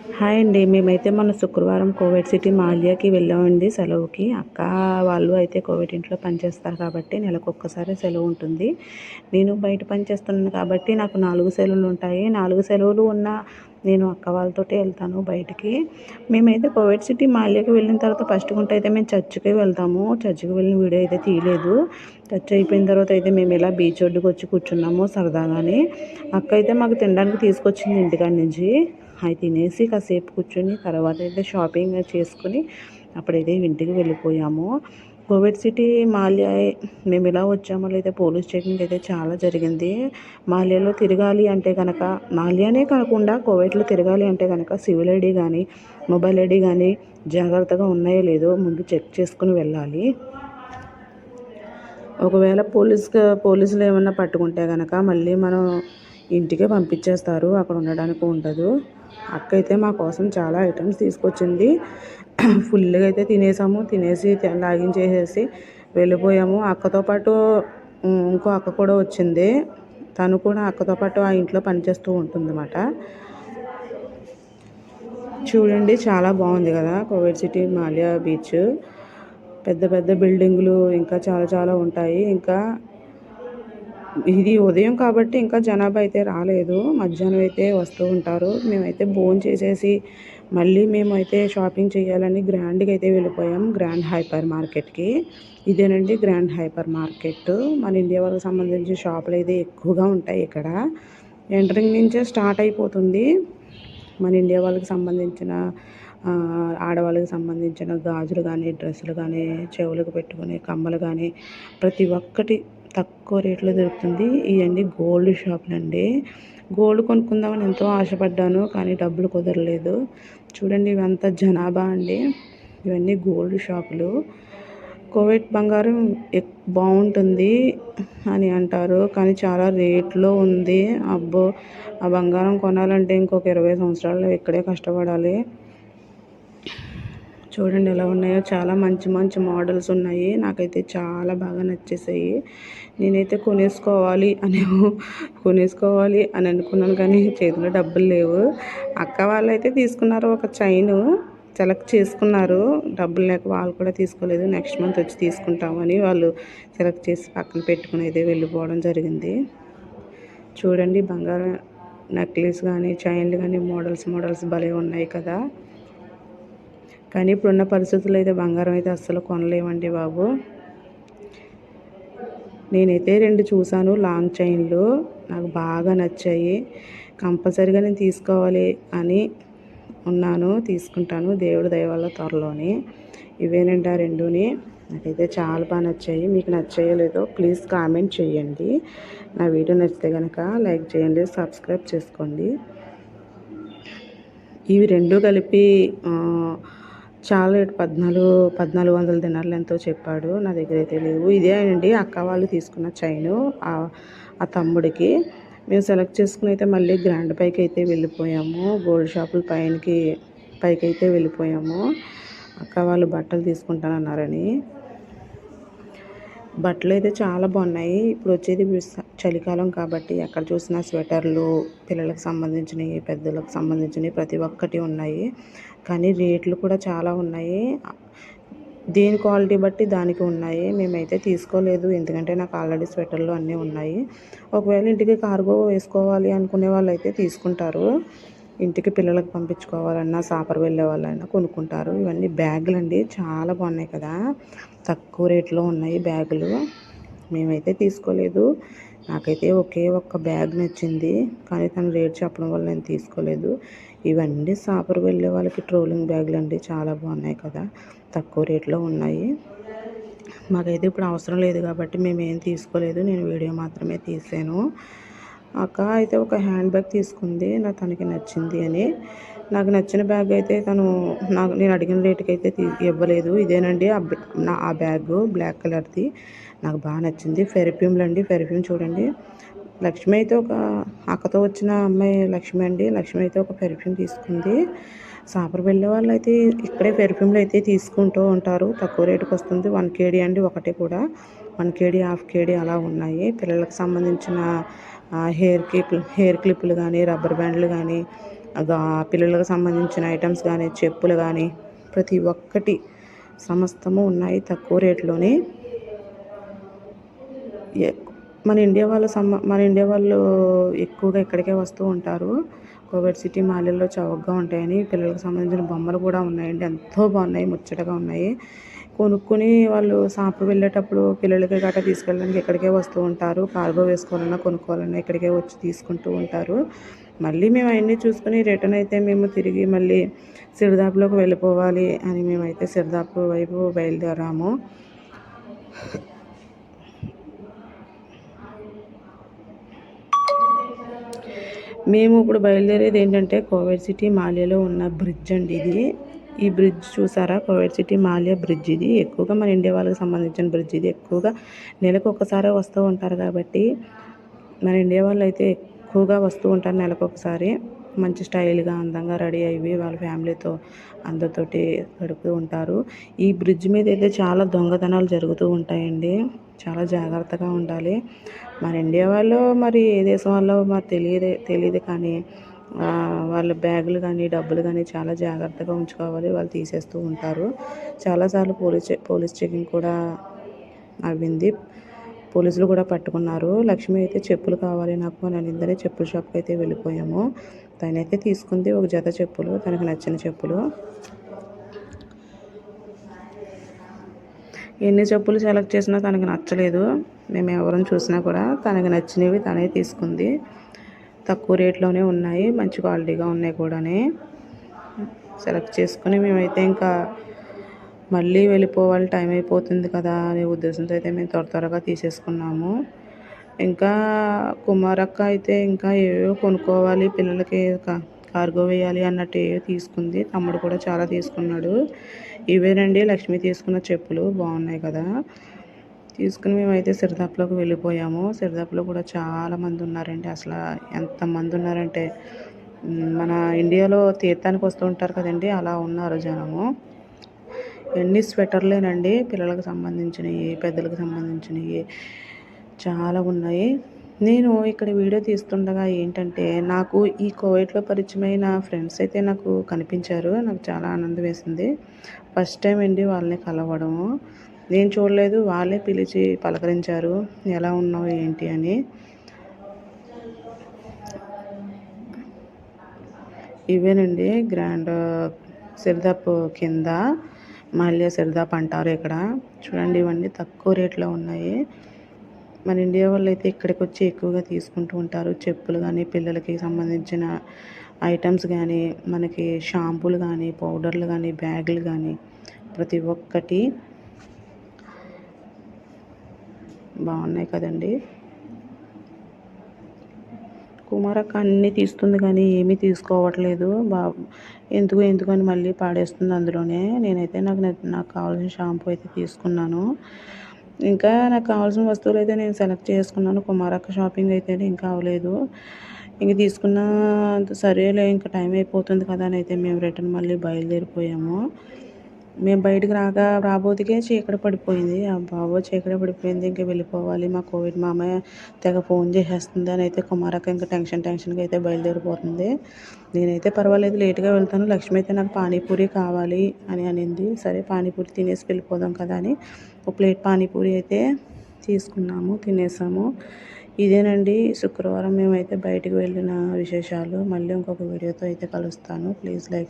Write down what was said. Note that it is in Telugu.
హాయ్ అండి. మేమైతే మొన్న శుక్రవారం కోవిడ్ సిటీ మాల్యాకి వెళ్ళామండి సెలవుకి. అక్క వాళ్ళు అయితే కోవిడ్ ఇంట్లో పనిచేస్తారు కాబట్టి నెలకొక్కసారి సెలవు ఉంటుంది. నేను బయట పనిచేస్తున్నాను కాబట్టి నాకు 4 సెలవులు ఉంటాయి. 4 సెలవులు ఉన్నా నేను అక్క వాళ్ళతోటే వెళ్తాను బయటికి. మేమైతే కోవిడ్ సిటీ మాల్యాకి వెళ్ళిన తర్వాత ఫస్ట్ గుంట అయితే మేము చర్చ్‌కి వెళ్తాము. చర్చ్‌కి వెళ్ళిన వీడియో అయితే తీయలేదు. చర్చ్ అయిపోయిన తర్వాత అయితే మేము ఇలా బీచ్ ఒడ్డుకి వచ్చి కూర్చున్నాము సరదాగాని. అక్క అయితే మాకు తినడానికి తీసుకొచ్చింది ఇంటికాడ నుంచి. అవి తినేసి కాసేపు కూర్చొని తర్వాత అయితే షాపింగ్ చేసుకుని అప్పుడైతే ఇంటికి వెళ్ళిపోయాము. కోవిడ్ సిటీ మాల్యా మేము ఇలా వచ్చామో లేదా పోలీస్ చెకింగ్ అయితే చాలా జరిగింది. మాల్యాలో తిరగాలి అంటే కనుక మాల్యానే కాకుండా కోవిడ్లో తిరగాలి అంటే కనుక సివిల్ ఐడి కానీ మొబైల్ ఐడి కానీ జాగ్రత్తగా ఉన్నాయో లేదో ముందు చెక్ చేసుకుని వెళ్ళాలి. ఒకవేళ పోలీసులు ఏమన్నా పట్టుకుంటే కనుక మళ్ళీ మనం ఇంటికే పంపించేస్తారు. అక్కడ ఉండడానికి ఉండదు. అక్క అయితే మా కోసం చాలా ఐటమ్స్ తీసుకొచ్చింది. ఫుల్గా అయితే తినేసాము. తినేసి లాగించేసేసి వెళ్ళిపోయాము. అక్కతో పాటు ఇంకో అక్క కూడా వచ్చింది. తను కూడా అక్కతో పాటు ఆ ఇంట్లో పనిచేస్తూ ఉంటుందన్నమాట. చూడండి చాలా బాగుంది కదా కోవిడ్ సిటీ మాల్యా బీచ్. పెద్ద పెద్ద బిల్డింగులు ఇంకా చాలా చాలా ఉంటాయి. ఇంకా ఇది ఉదయం కాబట్టి ఇంకా జనాభా అయితే రాలేదు. మధ్యాహ్నం అయితే వస్తూ ఉంటారు. మేమైతే భోంచేసేసి మళ్ళీ మేమైతే షాపింగ్ చేయాలని గ్రాండ్‌గా అయితే వెళ్ళిపోయాం. గ్రాండ్ హైపర్ మార్కెట్‌కి. ఇదేనండి గ్రాండ్ హైపర్ మార్కెట్. మన ఇండియా వాళ్ళకి సంబంధించిన షాపులు అయితే ఎక్కువగా ఉంటాయి ఇక్కడ. ఎంట్రింగ్ నుంచే స్టార్ట్ అయిపోతుంది. మన ఇండియా వాళ్ళకి సంబంధించిన ఆడవాళ్ళకి సంబంధించిన గాజులు కానీ డ్రెస్సులు కానీ చెవులకు పెట్టుకునే కమ్మలు కానీ ప్రతి ఒక్కటి తక్కువ రేట్లో దొరుకుతుంది. ఇవన్నీ గోల్డ్ షాపులండి. గోల్డ్ కొనుక్కుందామని ఎంతో ఆశపడ్డాను కానీ డబ్బులు కుదరలేదు. చూడండి ఇవంతా జనాభా అండి. ఇవన్నీ గోల్డ్ షాపులు. కోవిడ్ బంగారం బాగుంటుంది అని అంటారు కానీ చాలా రేట్లో ఉంది. అబ్బో ఆ బంగారం కొనాలంటే ఇంకొక 20 సంవత్సరాలు ఇక్కడే కష్టపడాలి. చూడండి ఎలా ఉన్నాయో చాలా మంచి మంచి మోడల్స్ ఉన్నాయి. నాకైతే చాలా బాగా నచ్చేసాయి. నేనైతే కొనేసుకోవాలి అని అనుకున్నాను కానీ చేతిలో డబ్బులు లేవు. అక్క వాళ్ళు అయితే తీసుకున్నారు ఒక చైను సెలెక్ట్ చేసుకున్నారు. డబ్బులు లేక వాళ్ళు కూడా తీసుకోలేదు. నెక్స్ట్ మంత్ వచ్చి తీసుకుంటామని వాళ్ళు సెలెక్ట్ చేసి పక్కన పెట్టుకుని అయితే వెళ్ళిపోవడం జరిగింది. చూడండి బంగారం నెక్లెస్ కానీ చైన్లు కానీ మోడల్స్ భలే ఉన్నాయి కదా. కానీ ఇప్పుడున్న పరిస్థితుల్లో అయితే బంగారం అయితే అస్సలు కొనలేమండి బాబు. నేనైతే 2 చూసాను లాంగ్ చైన్లు. నాకు బాగా నచ్చాయి. కంపల్సరీగా నేను తీసుకోవాలి అని ఉన్నాను. తీసుకుంటాను దేవుడి దయ వల్ల త్వరలోనే. ఇవేనండి ఆ 2ని. నాకైతే చాలా బాగా నచ్చాయి. మీకు నచ్చాయో లేదో ప్లీజ్ కామెంట్ చేయండి. నా వీడియో నచ్చితే కనుక లైక్ చేయండి, సబ్స్క్రైబ్ చేసుకోండి. ఇవి 2 కలిపి చాలా రేటు 1400 దినార్లు ఎంతో చెప్పాడు. నా దగ్గర అయితే లేవు. ఇదే అండి అక్క వాళ్ళు తీసుకున్న చైను ఆ తమ్ముడికి. మేము సెలెక్ట్ చేసుకుని అయితే మళ్ళీ గ్రాండ్ పైకి అయితే వెళ్ళిపోయాము. గోల్డ్ షాపుల పైకి అయితే వెళ్ళిపోయాము. అక్క వాళ్ళు బట్టలు తీసుకుంటానన్నారని. బట్టలు అయితే చాలా బాగున్నాయి. ఇప్పుడు వచ్చేది చలికాలం కాబట్టి ఎక్కడ చూసినా స్వెటర్లు పిల్లలకు సంబంధించినవి పెద్దలకు సంబంధించినవి ప్రతి ఒక్కటి ఉన్నాయి. కానీ రేట్లు కూడా చాలా ఉన్నాయి. దేని క్వాలిటీ బట్టి దానికి ఉన్నాయి. మేమైతే తీసుకోలేదు ఎందుకంటే నాకు ఆల్రెడీ స్వెటర్లు అన్నీ ఉన్నాయి. ఒకవేళ ఇంటికి కార్గో వేసుకోవాలి అనుకునే వాళ్ళు అయితే తీసుకుంటారు. ఇంటికి పిల్లలకు పంపించుకోవాలన్నా సాపర్ వెళ్ళే వాళ్ళైనా కొనుక్కుంటారు. ఇవన్నీ బ్యాగులు అండి చాలా బాగున్నాయి కదా. తక్కువ రేట్లో ఉన్నాయి బ్యాగులు. మేమైతే తీసుకోలేదు. నాకైతే ఒక్క బ్యాగ్ నచ్చింది కానీ తను రేట్ చెప్పడం వల్ల నేను తీసుకోలేదు. ఇవన్నీ సాపర్ వెళ్ళే వాళ్ళకి ట్రోలింగ్ బ్యాగులు అండి చాలా బాగున్నాయి కదా. తక్కువ రేట్లో ఉన్నాయి. మాకైతే ఇప్పుడు అవసరం లేదు కాబట్టి మేమేం తీసుకోలేదు. నేను వీడియో మాత్రమే తీసాను. అక్క అయితే ఒక హ్యాండ్ బ్యాగ్ తీసుకుంది తనకి నచ్చింది అని. నాకు నచ్చిన బ్యాగ్ అయితే నేను అడిగిన రేటుకి అయితే ఇవ్వలేదు. ఇదేనండి ఆ బ్యాగ్ బ్లాక్ కలర్ది. నాకు బాగా నచ్చింది. పెర్ఫ్యూమ్లు అండి. పెర్ఫ్యూమ్ చూడండి. లక్ష్మి అయితే అక్కతో వచ్చిన అమ్మాయి లక్ష్మి అండి. లక్ష్మి అయితే ఒక పెర్ఫ్యూమ్ తీసుకుంది. సాపర్ వెళ్ళే వాళ్ళు అయితే ఇక్కడే పెర్ఫ్యూమ్లు అయితే తీసుకుంటూ ఉంటారు. తక్కువ రేటుకి వస్తుంది. 1 kg అండి ఒకటి కూడా 1 kg, ½ kg అలా ఉన్నాయి. పిల్లలకు సంబంధించిన హెయిర్ క్లిప్పులు కానీ రబ్బర్ బ్యాండ్లు కానీ పిల్లలకు సంబంధించిన ఐటమ్స్ కానీ, చెప్పులు కానీ ప్రతి ఒక్కటి సమస్తము ఉన్నాయి తక్కువ రేట్లోనే. మన ఇండియా వాళ్ళు ఎక్కువగా ఇక్కడికే వస్తూ ఉంటారు. కోవిడ్ సిటీ మాల్‌లో చౌకగా ఉంటాయని పిల్లలకు సంబంధించిన బొమ్మలు కూడా ఉన్నాయండి. ఎంతో బాగున్నాయి, ముచ్చటగా ఉన్నాయి. కొనుక్కొని వాళ్ళు షాప్‌కి వెళ్ళేటప్పుడు పిల్లలకి గట్రా తీసుకెళ్ళడానికి ఇక్కడికే వస్తూ ఉంటారు. కార్గో వేసుకోవాలన్నా, కొనుక్కోవాలన్నా ఇక్కడికే వచ్చి తీసుకుంటూ ఉంటారు. మళ్ళీ మేము అవన్నీ చూసుకొని రిటర్న్ అయితే మేము తిరిగి మళ్ళీ సిరిదాపులోకి వెళ్ళిపోవాలి అని మేమైతే సిరిదాపు వైపు బయలుదేరాము. మేము ఇప్పుడు బయలుదేరేది ఏంటంటే కోవిడ్ సిటీ మాల్యాలో ఉన్న బ్రిడ్జ్ అండి ఇది. ఈ బ్రిడ్జ్ చూసారా? కోవిడ్ సిటీ మాల్యా బ్రిడ్జ్ ఇది. ఎక్కువగా మన ఇండియా వాళ్ళకి సంబంధించిన బ్రిడ్జ్ ఇది. ఎక్కువగా నెలకు ఒక్కసారే వస్తూ ఉంటారు కాబట్టి మన ఇండియా వాళ్ళు అయితే ఎక్కువగా వస్తూ ఉంటారు నెలకొకసారి. మంచి స్టైల్గా అందంగా రెడీ అయ్యి వాళ్ళ ఫ్యామిలీతో అందరితోటి గడుపుతూ ఉంటారు. ఈ బ్రిడ్జ్ మీద అయితే చాలా దొంగతనాలు జరుగుతూ ఉంటాయండి. చాలా జాగ్రత్తగా ఉండాలి. మన ఇండియా వాళ్ళు మరి ఏ దేశం వాళ్ళో మరి తెలియదు కానీ వాళ్ళ బ్యాగులు కానీ డబ్బులు కానీ చాలా జాగ్రత్తగా ఉంచుకోవాలి. వాళ్ళు తీసేస్తూ ఉంటారు. చాలాసార్లు పోలీస్ చెకింగ్ కూడా అవ్వింది. పోలీసులు కూడా పట్టుకున్నారు. లక్ష్మి అయితే చెప్పులు కావాలి నాకు అని అనిందని చెప్పుల షాప్కి అయితే వెళ్ళిపోయాము. తనైతే తీసుకుంది ఒక జత చెప్పులు, తనకు నచ్చిన చెప్పులు. ఎన్ని చెప్పులు సెలెక్ట్ చేసినా తనకు నచ్చలేదు. మేము ఎవరిని చూసినా కూడా తనకు నచ్చినవి తనే తీసుకుంది. తక్కువ రేట్లోనే ఉన్నాయి, మంచి క్వాలిటీగా ఉన్నాయి కూడా. సెలెక్ట్ చేసుకుని మేమైతే ఇంకా మళ్ళీ వెళ్ళిపోవాలి, టైం అయిపోతుంది కదా అనే ఉద్దేశంతో అయితే మేము త్వరగా తీసేసుకున్నాము. ఇంకా కుమారక్క అయితే ఇంకా ఏవేవో కొనుక్కోవాలి, పిల్లలకి కార్గో వేయాలి అన్నట్టు ఏవో తీసుకుంది. తమ్ముడు కూడా చాలా తీసుకున్నాడు. ఇవేనండి లక్ష్మి తీసుకున్న చెప్పులు, బాగున్నాయి కదా. తీసుకుని మేమైతే సిరిదాపులోకి వెళ్ళిపోయాము. సిరిదాపులో కూడా చాలామంది ఉన్నారండి. అసలు ఎంతమంది ఉన్నారంటే మన ఇండియాలో తీర్థానికి వస్తూ ఉంటారు కదండి, అలా ఉన్నారు జనము. ఎన్ని స్వెటర్లేనండి, పిల్లలకు సంబంధించినవి, పెద్దలకు సంబంధించినవి చాలా ఉన్నాయి. నేను ఇక్కడ వీడియో తీస్తుండగా ఏంటంటే నాకు ఈ కోవిడ్లో పరిచయమైన ఫ్రెండ్స్ అయితే నాకు కనిపించారు. నాకు చాలా ఆనందం వేసింది. ఫస్ట్ టైం అండి వాళ్ళని కలవడము. నేను చూడలేదు, వాళ్ళే పిలిచి పలకరించారు, ఎలా ఉన్నావు ఏంటి అని. ఇవేనండి గ్రాండ్ సిరిదాపు కింద మాల్యా సిరిదాపు అంటారు ఇక్కడ. చూడండి, ఇవన్నీ తక్కువ రేట్లో ఉన్నాయి. మన ఇండియా వాళ్ళు అయితే ఇక్కడికి వచ్చి ఎక్కువగా తీసుకుంటూ ఉంటారు. చెప్పులు కానీ, పిల్లలకి సంబంధించిన ఐటమ్స్ కానీ, మనకి షాంపూలు కానీ, పౌడర్లు కానీ, బ్యాగులు కానీ ప్రతి ఒక్కటి బాగున్నాయి కదండి. కుమారక్క అన్నీ తీస్తుంది కానీ ఏమీ తీసుకోవట్లేదు. ఎందుకు అని మళ్ళీ పాడేస్తుంది అందులోనే. నేనైతే నాకు కావాల్సిన షాంపూ అయితే తీసుకున్నాను. ఇంకా నాకు కావాల్సిన వస్తువులు అయితే నేను సెలెక్ట్ చేసుకున్నాను. కుమారక్క షాపింగ్ అయితే ఇంకా అవ్వలేదు. ఇంక తీసుకున్న సరేలే, ఇంకా టైం అయిపోతుంది కదా అని అయితే మేము రిటర్న్ మళ్ళీ బయలుదేరిపోయాము. మేము బయటకు రాబోతుకే చీకటి పడిపోయింది. బాబో చీకటి పడిపోయింది, ఇంకా వెళ్ళిపోవాలి, మా కోవిడ్ మామయ్య తెగ ఫోన్ చేసేస్తుంది అని అయితే కుమారక్క ఇంకా టెన్షన్గా అయితే బయలుదేరిపోతుంది. నేనైతే పర్వాలేదు, లేట్గా వెళ్తాను. లక్ష్మి అయితే నాకు పానీపూరి కావాలి అని అనింది. సరే పానీపూరి తినేసి వెళ్ళిపోదాం కదా అని ఒక ప్లేట్ పానీపూరి అయితే తీసుకున్నాము, తినేసాము. ఇదేనండి శుక్రవారం మేమైతే బయటకు వెళ్ళిన విశేషాలు. మళ్ళీ ఇంకొక వీడియోతో అయితే కలుస్తాను. Please like